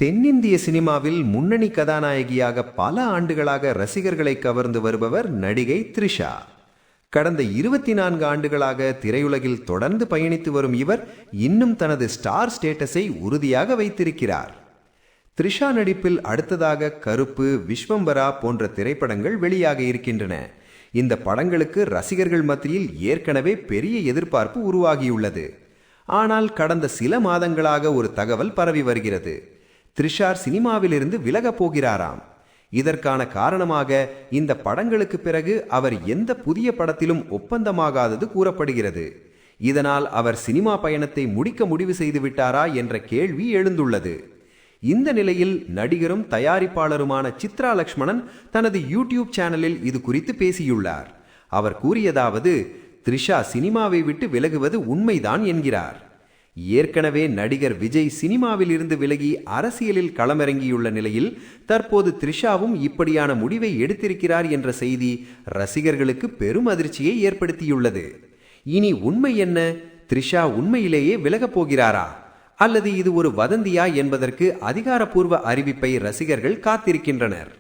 தென்னிந்திய சினிமாவில் முன்னணி கதாநாயகியாக பல ஆண்டுகளாக ரசிகர்களை கவர்ந்து வருபவர் நடிகை த்ரிஷா. கடந்த 24 ஆண்டுகளாக திரையுலகில் தொடர்ந்து பயணித்து வரும் இவர் இன்னும் தனது ஸ்டார் ஸ்டேட்டஸை உறுதியாக வைத்திருக்கிறார். த்ரிஷா நடிப்பில் அடுத்ததாக கருப்பு, விஸ்வம்பரா போன்ற திரைப்படங்கள் வெளியாக இருக்கின்றன. இந்த படங்களுக்கு ரசிகர்கள் மத்தியில் ஏற்கனவே பெரிய எதிர்பார்ப்பு உருவாகியுள்ளது. ஆனால் கடந்த சில மாதங்களாக ஒரு தகவல் பரவி வருகிறது. த்ரிஷா சினிமாவிலிருந்து விலகப் போகிறாராம். இதற்கான காரணமாக இந்த படங்களுக்கு பிறகு அவர் எந்த புதிய படத்திலும் ஒப்பந்தமாகாதது கூறப்படுகிறது. இதனால் அவர் சினிமா பயணத்தை முடிக்க முடிவு செய்து விட்டாரா என்ற கேள்வி எழுந்துள்ளது. இந்த நிலையில் நடிகரும் தயாரிப்பாளருமான சித்ரா லக்ஷ்மணன் தனது யூடியூப் சேனலில் இது குறித்து பேசியுள்ளார். அவர் கூறியதாவது, த்ரிஷா சினிமாவை விட்டு விலகுவது உண்மைதான் என்கிறார். ஏற்கனவே நடிகர் விஜய் சினிமாவில் இருந்து விலகி அரசியலில் களமிறங்கியுள்ள நிலையில் தற்போது த்ரிஷாவும் இப்படியான முடிவை எடுத்திருக்கிறார் என்ற செய்தி ரசிகர்களுக்கு பெரும் அதிர்ச்சியை ஏற்படுத்தியுள்ளது. இனி உண்மை என்ன? த்ரிஷா உண்மையிலேயே விலகப் போகிறாரா அல்லது இது ஒரு வதந்தியா என்பதற்கு அதிகாரப்பூர்வ அறிவிப்பை ரசிகர்கள் காத்திருக்கின்றனர்.